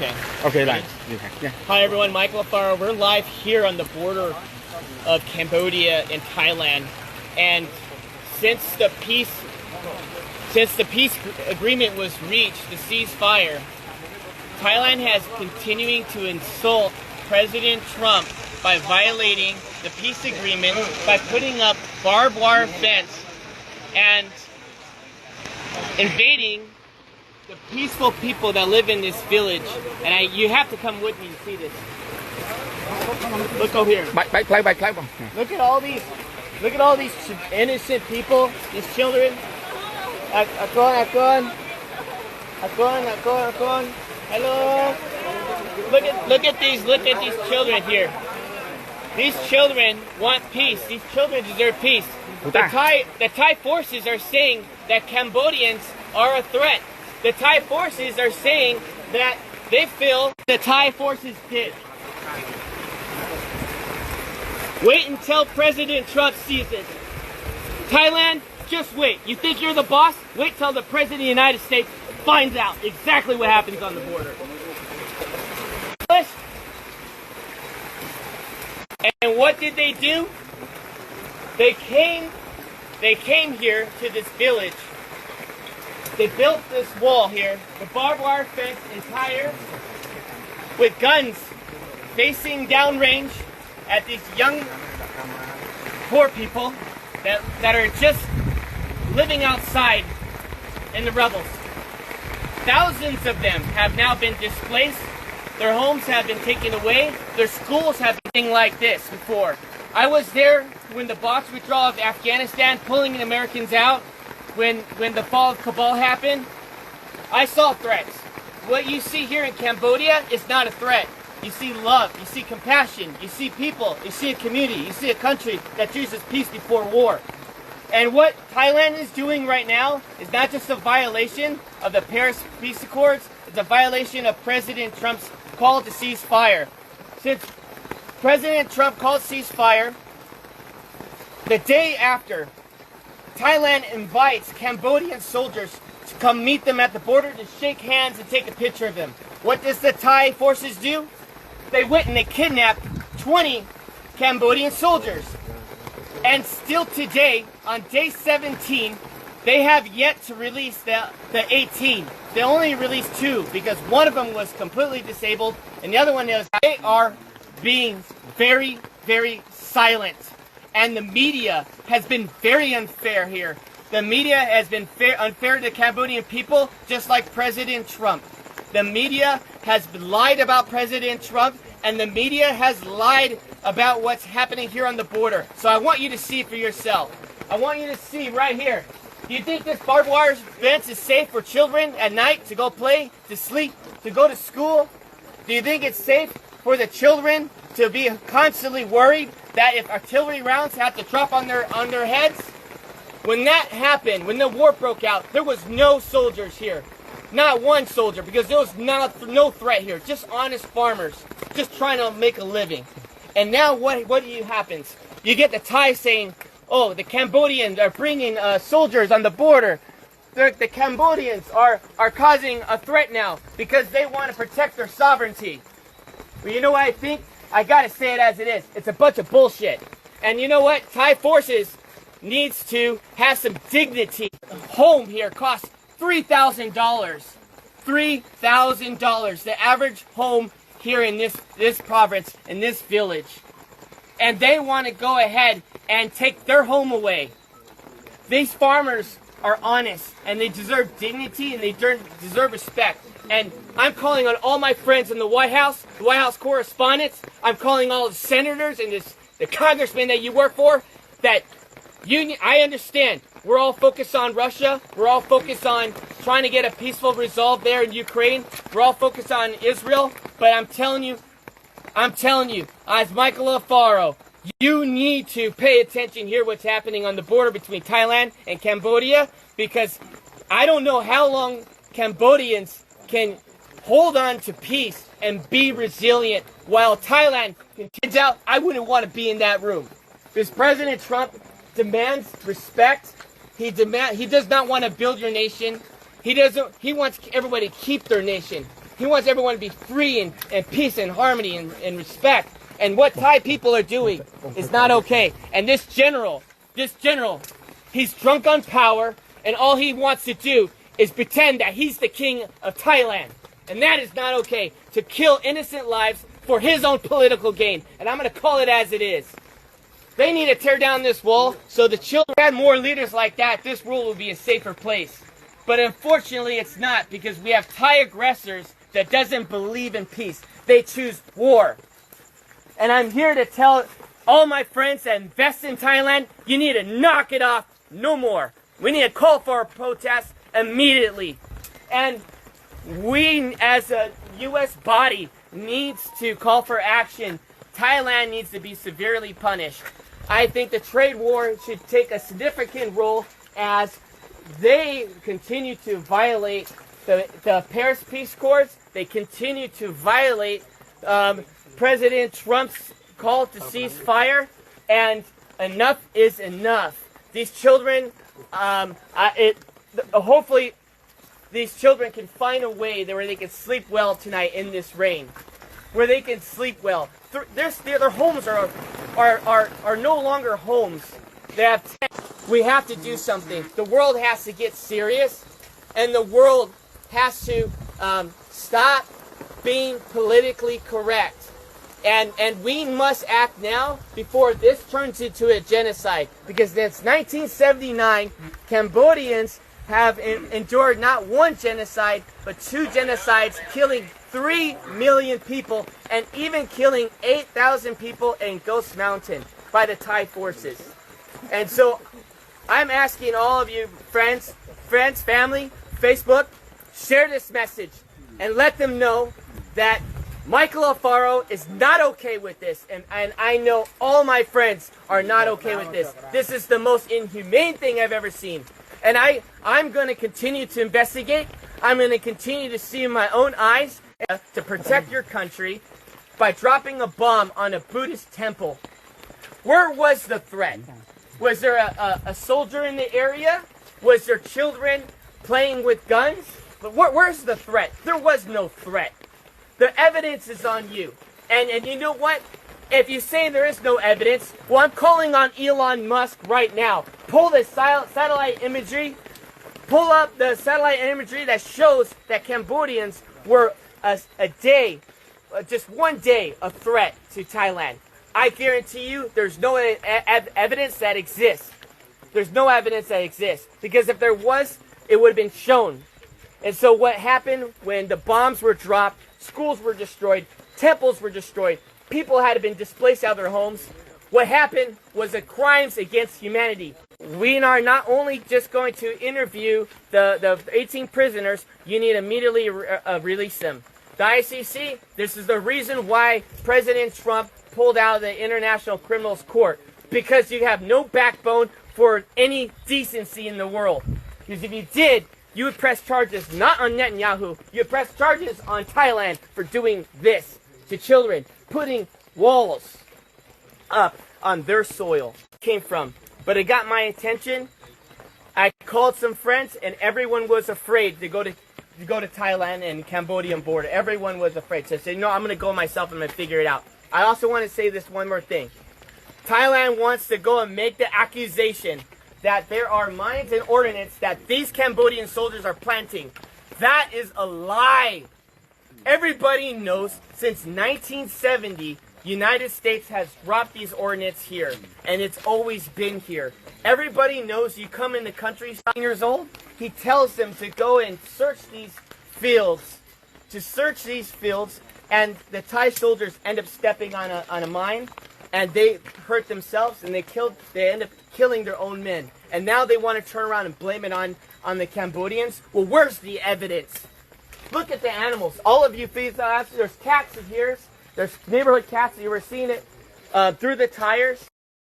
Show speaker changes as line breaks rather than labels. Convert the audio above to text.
Okay.
Okay, right. Yeah.
Hi everyone, Michael ALFARO. We're live here on the border of Cambodia and Thailand, and since the peace agreement was reached, the ceasefire, Thailand has continuing to insult President Trump by violating the peace agreement by putting up barbed wire fence and invading the peaceful people that live in this village. And you have to come with me to see this. Look over here. Look at all these innocent people, these children. Akon. Hello. Look at these children here. These children want peace. These children deserve peace. The Thai forces are saying that Cambodians are a threat. The Thai forces are saying that they feel the Thai forces did. Wait until President Trump sees it. Thailand, just wait. You think you're the boss? Wait till the President of the United States finds out exactly what happens on the border. And what did they do? They came here to this village. They built this wall here, the barbed wire fence entire, with guns facing downrange at these young, poor people that are just living outside in the rubbles. Thousands of them have now been displaced. Their homes have been taken away. Their schools have been like this before. I was there when the box withdrawal of Afghanistan, pulling the Americans out, when the fall of Kabul happened. I saw threats. What you see here in Cambodia is not a threat. You see love, you see compassion, you see people, you see a community, you see a country that chooses peace before war. And what Thailand is doing right now is not just a violation of the Paris Peace Accords, it's a violation of President Trump's call to ceasefire. Since President Trump called ceasefire, the day after, Thailand invites Cambodian soldiers to come meet them at the border to shake hands and take a picture of them. What does the Thai forces do? They went and they kidnapped 20 Cambodian soldiers. And still today, on day 17, they have yet to release the 18. They only released 2 because one of them was completely disabled and the other one is. They are being very, very silent. And the media has been very unfair here. The media has been unfair to the Cambodian people, just like President Trump. The media has lied about President Trump, and the media has lied about what's happening here on the border. So I want you to see for yourself. I want you to see right here. Do you think this barbed wire fence is safe for children at night to go play, to sleep, to go to school? Do you think it's safe for the children to be constantly worried that if artillery rounds have to drop on their heads? When that happened, when the war broke out, there was no soldiers here. Not one soldier, because there was no threat here. Just honest farmers, just trying to make a living. And now what happens? You get the Thai saying, oh, the Cambodians are bringing soldiers on the border. The Cambodians are causing a threat now because they want to protect their sovereignty. Well, you know what I think? I gotta say it as it is. It's a bunch of bullshit. And you know what? Thai forces needs to have some dignity. A home here costs $3,000. $3,000. The average home here in this province, in this village. And they want to go ahead and take their home away. These farmers are honest, and they deserve dignity, and they deserve respect. And I'm calling on all my friends in the White House correspondents. I'm calling all the senators and the congressmen that you work for. That I understand. We're all focused on Russia. We're all focused on trying to get a peaceful resolve there in Ukraine. We're all focused on Israel. But I'm telling you, as Michael ALFARO, you need to pay attention here what's happening on the border between Thailand and Cambodia, because I don't know how long Cambodians can hold on to peace and be resilient while Thailand continues out. I wouldn't want to be in that room. Because President Trump demands respect. He does not want to build your nation. He wants everybody to keep their nation. He wants everyone to be free and peace and harmony and respect. And what Thai people are doing is not okay. And this general, he's drunk on power, and all he wants to do is pretend that he's the king of Thailand. And that is not okay, to kill innocent lives for his own political gain. And I'm going to call it as it is. They need to tear down this wall so the children, if we had more leaders like that, this world would be a safer place. But unfortunately it's not, because we have Thai aggressors that doesn't believe in peace. They choose war. And I'm here to tell all my friends that invest in Thailand, you need to knock it off no more. We need to call for a protest immediately. And we as a U.S. body needs to call for action. Thailand needs to be severely punished. I think the trade war should take a significant role as they continue to violate the Paris Peace Accords. They continue to violate President Trump's call to cease fire, and enough is enough. These children, hopefully these children can find a way where they can sleep well tonight in this rain, where they can sleep well. Their homes are no longer homes. They have tents. We have to do something. The world has to get serious, and the world has to stop being politically correct. And we must act now before this turns into a genocide. Because since 1979, Cambodians have endured not one genocide, but two genocides, killing 3 million people and even killing 8,000 people in Ghost Mountain by the Thai forces. And so I'm asking all of you friends, family, Facebook, share this message and let them know that Michael ALFARO is not okay with this, and I know all my friends are not okay with this. This is the most inhumane thing I've ever seen. And I'm going to continue to investigate. I'm going to continue to see in my own eyes to protect your country by dropping a bomb on a Buddhist temple. Where was the threat? Was there a soldier in the area? Was there children playing with guns? But where's the threat? There was no threat. The evidence is on you. And you know what? If you say there is no evidence, well, I'm calling on Elon Musk right now. Pull the satellite imagery. Pull up the satellite imagery that shows that Cambodians were just one day, a threat to Thailand. I guarantee you there's no evidence that exists. There's no evidence that exists. Because if there was, it would have been shown. And so what happened when the bombs were dropped, schools were destroyed, temples were destroyed, people had been displaced out of their homes. What happened was the crimes against humanity. We are not only just going to interview the 18 prisoners, you need to immediately release them. The ICC, this is the reason why President Trump pulled out of the International Criminals Court. Because you have no backbone for any decency in the world. Because if you did, you would press charges not on Netanyahu, you would press charges on Thailand for doing this to children, putting walls up on their soil. Came from. But it got my attention. I called some friends and everyone was afraid to go to Thailand and Cambodian border. Everyone was afraid. So I said, no, I'm going to go myself and I'm going to figure it out. I also want to say this one more thing. Thailand wants to go and make the accusation that there are mines and ordnance that these Cambodian soldiers are planting. That is a lie. Everybody knows since 1970, United States has dropped these ordnance here, and it's always been here. Everybody knows you come in the country, 7 years old, he tells them to go and search these fields, and the Thai soldiers end up stepping on a mine, and they hurt themselves, and they end up killing their own men. And now they want to turn around and blame it on the Cambodians. Well, where's the evidence? Look at the animals. All of you there's cats in here. There's neighborhood cats. You were seeing it through the tires.